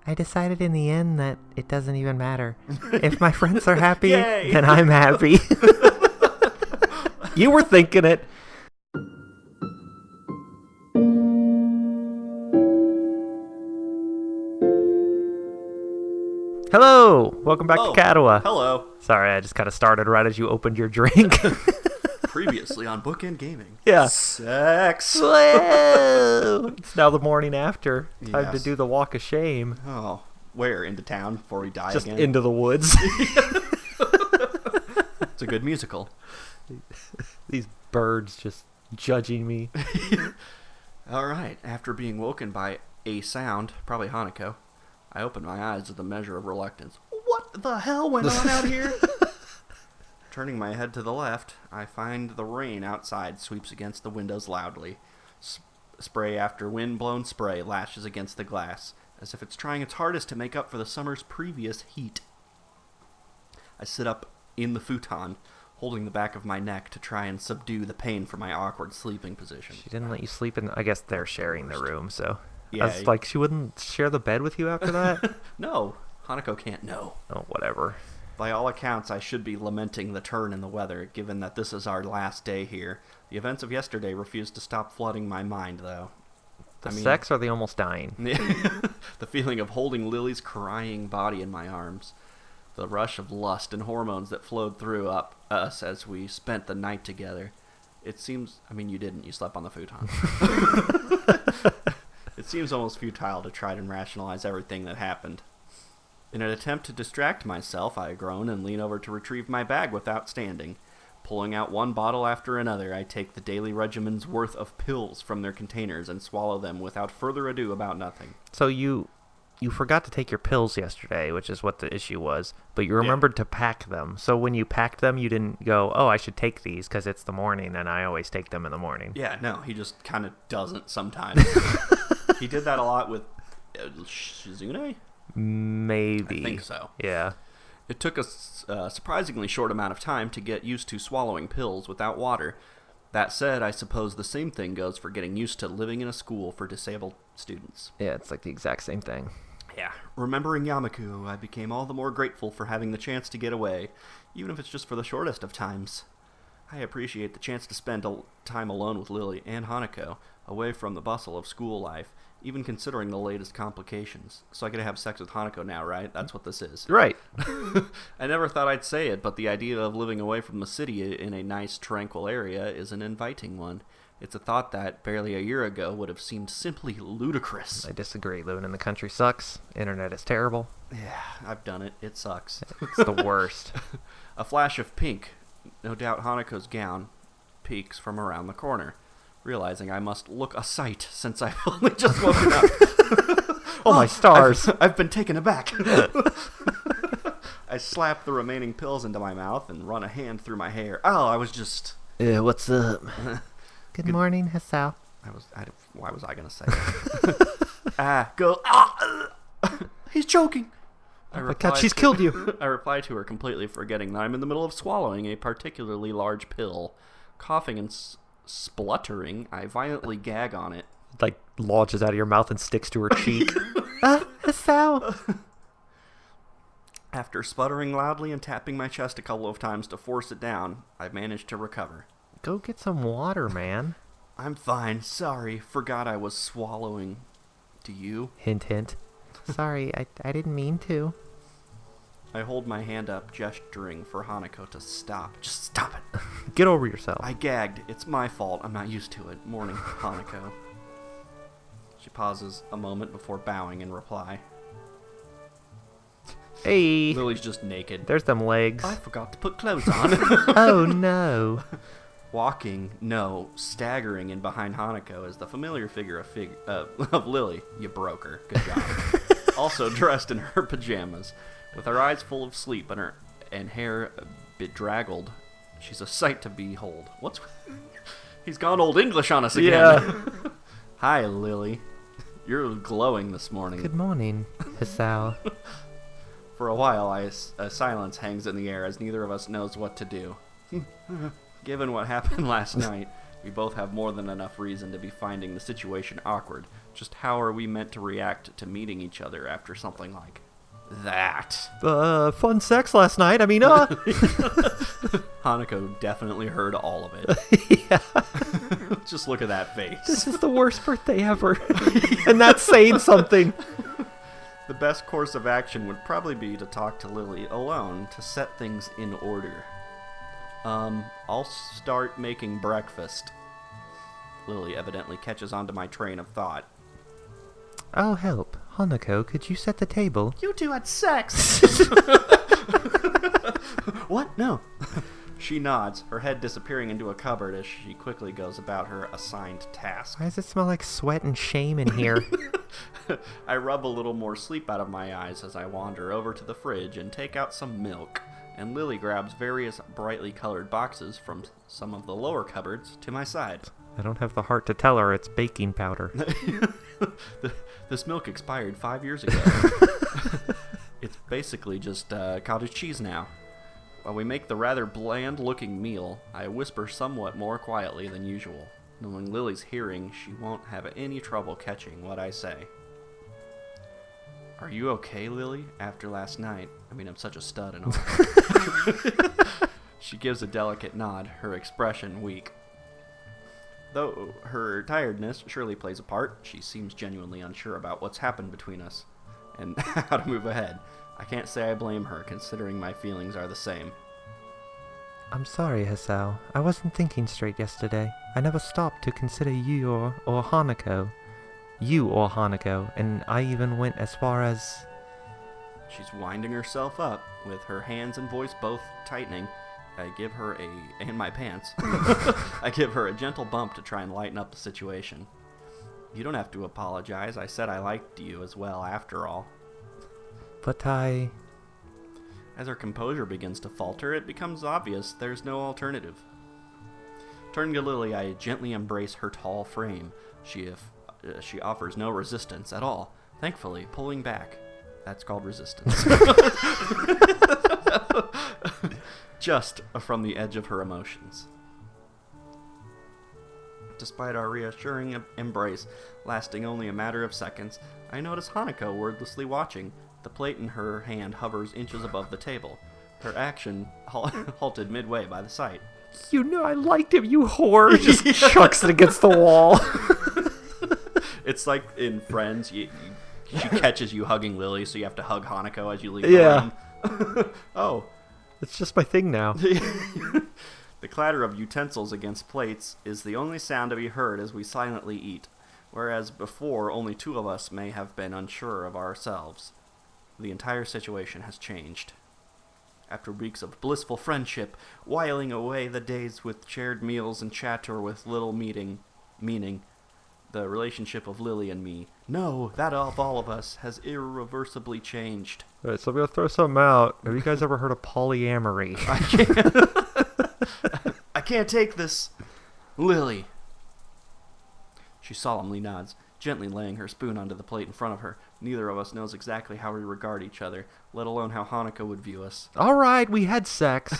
I decided in the end that it doesn't even matter. If my friends are happy, Yay! then I'm happy. You were thinking it. Hello! Welcome back to Katawa. Hello. Sorry, I just kind of started right as you opened your drink. Previously on Bookend Gaming. Yeah. Sex. Whoa! It's now the morning after. Time to Yes. do the walk of shame. Oh, where? Into town before we die Just again? into the woods. It's a good musical. These birds just judging me. All right. After being woken by a sound, probably Hanako, I opened my eyes with a measure of reluctance. What the hell went on out here? Turning my head to the left, I find the rain outside sweeps against the windows loudly. Spray after wind-blown spray lashes against the glass, as if it's trying its hardest to make up for the summer's previous heat. I sit up in the futon, holding the back of my neck to try and subdue the pain from my awkward sleeping position. She didn't let you sleep in... I guess they're sharing the room, so... Yeah, I was like, she wouldn't share the bed with you after that? No, Hanako can't know. Oh, whatever. By all accounts, I should be lamenting the turn in the weather, given that this is our last day here. The events of yesterday refuse to stop flooding my mind, though. The sex or the almost dying? The feeling of holding Lily's crying body in my arms. The rush of lust and hormones that flowed through us as we spent the night together. It seems... I mean, you didn't. You slept on the futon. It seems almost futile to try and rationalize everything that happened. In an attempt to distract myself, I groan and lean over to retrieve my bag without standing. Pulling out one bottle after another, I take the daily regimen's worth of pills from their containers and swallow them without further ado about nothing. So you forgot to take your pills yesterday, which is what the issue was, but you remembered to pack them. So when you packed them, you didn't go, oh, I should take these because it's the morning and I always take them in the morning. Yeah, no, he just kind of doesn't sometimes. He did that a lot with Shizune? Maybe. I think so. Yeah. It took a surprisingly short amount of time to get used to swallowing pills without water. That said, I suppose the same thing goes for getting used to living in a school for disabled students. Yeah, it's like the exact same thing. Yeah. Remembering Yamaku, I became all the more grateful for having the chance to get away, even if it's just for the shortest of times. I appreciate the chance to spend time alone with Lily and Hanako, away from the bustle of school life, even considering the latest complications. So I get to have sex with Hanako now, right? That's what this is. Right. I never thought I'd say it, but the idea of living away from the city in a nice, tranquil area is an inviting one. It's a thought that, barely a year ago, would have seemed simply ludicrous. I disagree. Living in the country sucks. Internet is terrible. Yeah, I've done it. It sucks. It's the worst. A flash of pink, no doubt Hanako's gown, peeks from around the corner. Realizing I must look a sight since I've only just woken up. Oh, my stars. I've been taken aback. I slap the remaining pills into my mouth and run a hand through my hair. Oh, I was just... Yeah, what's up? Good morning, Hisao. Why was I going to say that? He's choking. Oh my God, she's killed you. I reply to her, completely forgetting that I'm in the middle of swallowing a particularly large pill. Coughing and spluttering, I violently gag on it. Like, launches out of your mouth and sticks to her cheek. Hisao. After sputtering loudly and tapping my chest a couple of times to force it down, I managed to recover. Go get some water, man. I'm fine. Sorry. Forgot I was swallowing. Do you? Hint, hint. Sorry, I didn't mean to. I hold my hand up, gesturing for Hanako to stop. Just stop it. Get over yourself. I gagged. It's my fault. I'm not used to it. Morning, Hanako. She pauses a moment before bowing in reply. Hey. Lily's just naked. There's them legs. I forgot to put clothes on. Oh, no. Walking, no, staggering in behind Hanako is the familiar figure of Lily. You broke her. Good job. Also dressed in her pajamas, with her eyes full of sleep and hair bedraggled. She's a sight to behold. He's gone old English on us again. Yeah. Hi, Lily. You're glowing this morning. Good morning, Hisao. For a while, a silence hangs in the air as neither of us knows what to do. Given what happened last night, we both have more than enough reason to be finding the situation awkward, Just how are we meant to react to meeting each other after something like that? Fun sex last night. I mean, Hanako definitely heard all of it. yeah. Just look at that face. This is the worst birthday ever. And that's saying something. The best course of action would probably be to talk to Lily alone to set things in order. I'll start making breakfast. Lily evidently catches onto my train of thought. I'll help. Hanako, could you set the table? You two had sex! What? No. She nods, her head disappearing into a cupboard as she quickly goes about her assigned task. Why does it smell like sweat and shame in here? I rub a little more sleep out of my eyes as I wander over to the fridge and take out some milk, and Lily grabs various brightly colored boxes from some of the lower cupboards to my side. I don't have the heart to tell her it's baking powder. This milk expired 5 years ago. It's basically just cottage cheese now. While we make the rather bland-looking meal, I whisper somewhat more quietly than usual. Knowing Lily's hearing, she won't have any trouble catching what I say. Are you okay, Lily, after last night? I mean, I'm such a stud and all. She gives a delicate nod, her expression weak. Though her tiredness surely plays a part, she seems genuinely unsure about what's happened between us and how to move ahead. I can't say I blame her, considering my feelings are the same. I'm sorry, Hisao. I wasn't thinking straight yesterday. I never stopped to consider you or Hanako. You or Hanako, and I even went as far as... She's winding herself up, with her hands and voice both tightening. I give her and my pants. I give her a gentle bump to try and lighten up the situation. You don't have to apologize. I said I liked you as well, after all. But I... As her composure begins to falter, it becomes obvious there's no alternative. Turning to Lily, I gently embrace her tall frame. She offers no resistance at all, thankfully pulling back. That's called resistance. Just from the edge of her emotions. Despite our reassuring embrace, lasting only a matter of seconds, I notice Hanako wordlessly watching. The plate in her hand hovers inches above the table. Her action halted midway by the sight. You know I liked him, you whore! Just chucks it against the wall. It's like in Friends, she catches you hugging Lily, so you have to hug Hanako as you leave the room. Oh. It's just my thing now. The clatter of utensils against plates is the only sound to be heard as we silently eat, whereas before only two of us may have been unsure of ourselves. The entire situation has changed. After weeks of blissful friendship, whiling away the days with shared meals and chatter with little meaning, the relationship of Lily and me, no, that of all of us, has irreversibly changed. Alright, so I'm going to throw something out. Have you guys ever heard of polyamory? I can't take this. Lily. She solemnly nods, gently laying her spoon onto the plate in front of her. Neither of us knows exactly how we regard each other, let alone how Hanako would view us. Alright, we had sex.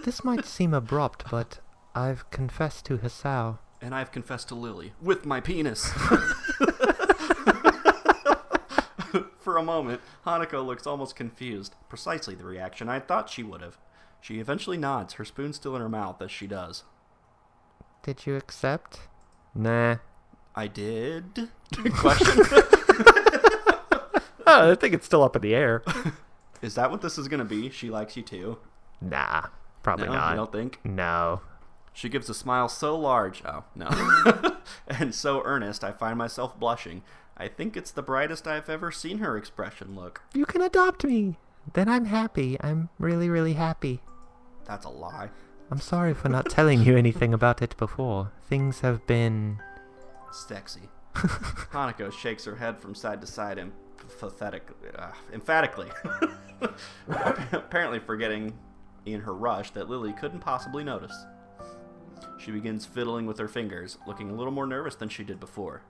This might seem abrupt, but I've confessed to Hisao. And I've confessed to Lily, with my penis. For a moment, Hanako looks almost confused, precisely the reaction I thought she would have. She eventually nods, her spoon still in her mouth as she does. Did you accept? Nah. I did? Question? I think it's still up in the air. Is that what this is going to be? She likes you too? Nah, probably No, not. you don't think? No. She gives a smile so large, and so earnest I find myself blushing. I think it's the brightest I've ever seen her expression look. You can adopt me. Then I'm happy. I'm really, really happy. That's a lie. I'm sorry for not telling you anything about it before. Things have been... sexy. Hanako shakes her head from side to side emphatically. Apparently forgetting in her rush that Lily couldn't possibly notice. She begins fiddling with her fingers, looking a little more nervous than she did before.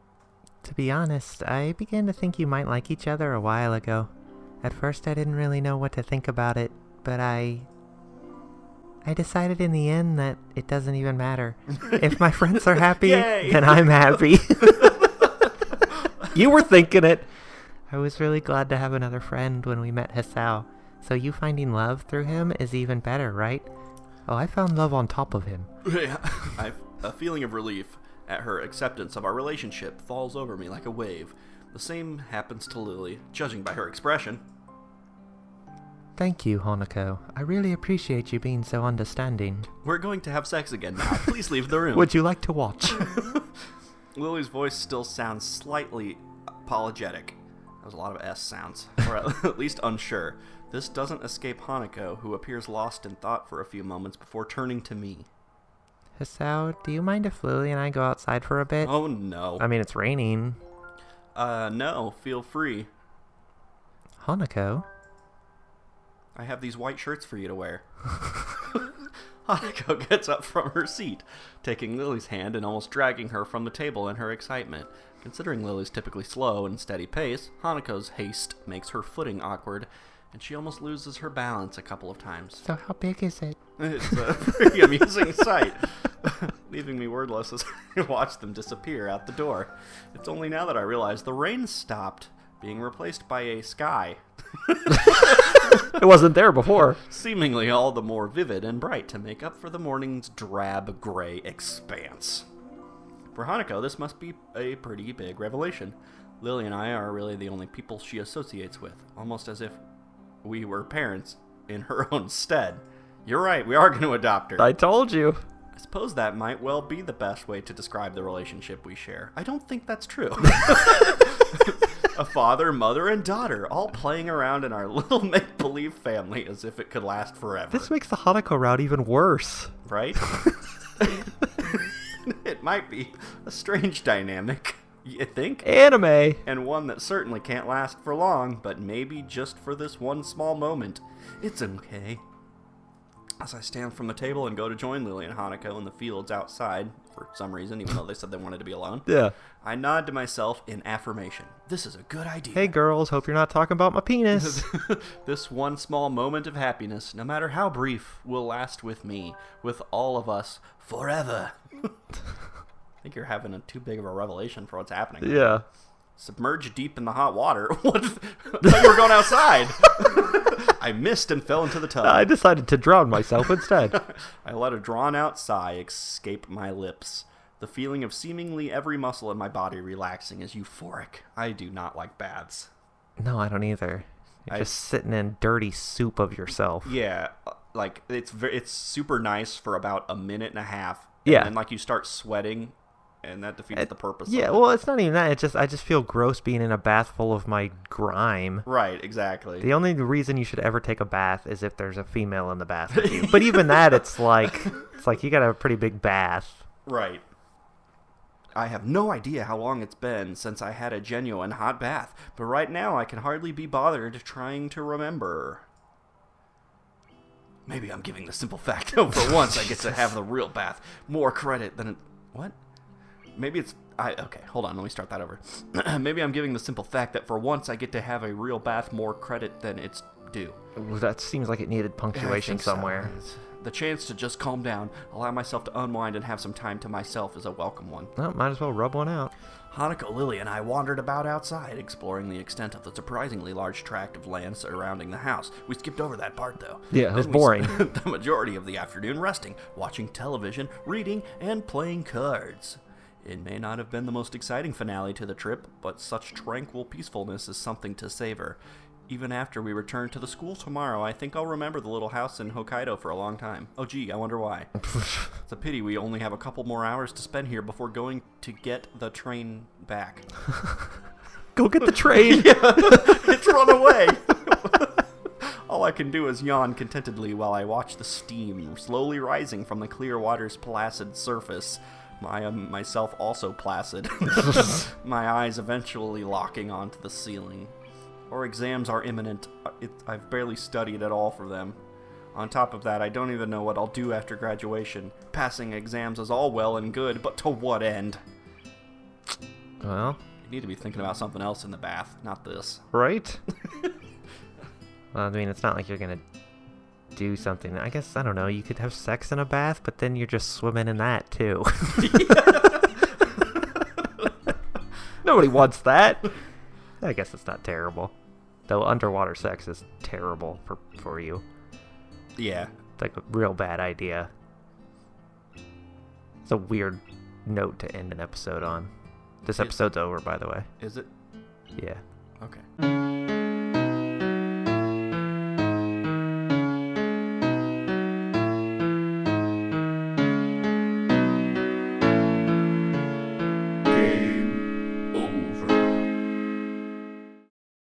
To be honest, I began to think you might like each other a while ago. At first I didn't really know what to think about it, but I decided in the end that it doesn't even matter. If my friends are happy, then I'm happy. You were thinking it. I was really glad to have another friend when we met Hisao. So you finding love through him is even better, right? Oh, I found love on top of him. Yeah, a feeling of relief at her acceptance of our relationship falls over me like a wave. The same happens to Lily, judging by her expression. Thank you, Hanako. I really appreciate you being so understanding. We're going to have sex again now. Please leave the room. Would you like to watch? Lily's voice still sounds slightly apologetic. There's a lot of S sounds, or at least unsure. This doesn't escape Hanako, who appears lost in thought for a few moments before turning to me. Hisao, do you mind if Lily and I go outside for a bit? Oh, no. I mean, it's raining. No, feel free. Hanako? I have these white shirts for you to wear. Hanako gets up from her seat, taking Lily's hand and almost dragging her from the table in her excitement. Considering Lily's typically slow and steady pace, Hanako's haste makes her footing awkward, and she almost loses her balance a couple of times. So how big is it? It's a pretty amusing sight, leaving me wordless as I watch them disappear out the door. It's only now that I realize the rain stopped, being replaced by a sky. It wasn't there before. Seemingly all the more vivid and bright to make up for the morning's drab gray expanse. For Hanako, this must be a pretty big revelation. Lily and I are really the only people she associates with, almost as if we were parents in her own stead. You're right, we are going to adopt her. I told you. I suppose that might well be the best way to describe the relationship we share. I don't think that's true. A father, mother, and daughter, all playing around in our little make-believe family as if it could last forever. This makes the Hanako route even worse. Right? It might be a strange dynamic, you think? Anime! And one that certainly can't last for long, but maybe just for this one small moment. It's okay. As I stand from the table and go to join Lily and Hanako in the fields outside, for some reason, even though they said they wanted to be alone, Yeah. I nod to myself in affirmation. This is a good idea. Hey girls, hope you're not talking about my penis. This one small moment of happiness, no matter how brief, will last with me, with all of us, forever. I think you're having too big of a revelation for what's happening. Yeah. Submerged deep in the hot water. What? I thought you were going outside. I missed and fell into the tub. I decided to drown myself instead. I let a drawn-out sigh escape my lips. The feeling of seemingly every muscle in my body relaxing is euphoric. I do not like baths. No, I don't either. You're just sitting in dirty soup of yourself. Yeah, like it's super nice for about a minute and a half. Yeah. And then like you start sweating, and that defeats the purpose. Yeah, of it. well, it's not even that. I just feel gross being in a bath full of my grime. Right, exactly. The only reason you should ever take a bath is if there's a female in the bath with you. But even that, it's like you got a pretty big bath. Right. I have no idea how long it's been since I had a genuine hot bath, but right now I can hardly be bothered trying to remember. Maybe I'm giving the simple fact that for once I get to have the real bath more credit than what? Maybe it's okay, hold on, let me start that over. Maybe I'm giving the simple fact that for once I get to have a real bath more credit than it's due. That seems like it needed punctuation somewhere. So. The chance to just calm down, allow myself to unwind, and have some time to myself is a welcome one. Well, might as well rub one out. Hanako, Lily, and I wandered about outside, exploring the extent of the surprisingly large tract of land surrounding the house. We skipped over that part, though. Yeah, it was boring. We spent the majority of the afternoon resting, watching television, reading, and playing cards. It may not have been the most exciting finale to the trip, but such tranquil peacefulness is something to savor. Even after we return to the school tomorrow, I think I'll remember the little house in Hokkaido for a long time. Oh gee, I wonder why. It's a pity we only have a couple more hours to spend here before going to get the train back. Go get the train! Yeah, it's run away! All I can do is yawn contentedly while I watch the steam slowly rising from the clear water's placid surface. Myself also placid. My eyes eventually locking onto the ceiling. Our exams are imminent. I've barely studied at all for them. On top of that, I don't even know what I'll do after graduation. Passing exams is all well and good, but to what end? Well, You need to be thinking about something else in the bath, not this. right? Well, I mean, it's not like you're gonna do something. I guess, I don't know, you could have sex in a bath, but then you're just swimming in that, too. Nobody wants that. I guess it's not terrible. Though underwater sex is terrible for you. Yeah. It's like a real bad idea. It's a weird note to end an episode on. This episode's over, by the way. Is it? Yeah. Okay.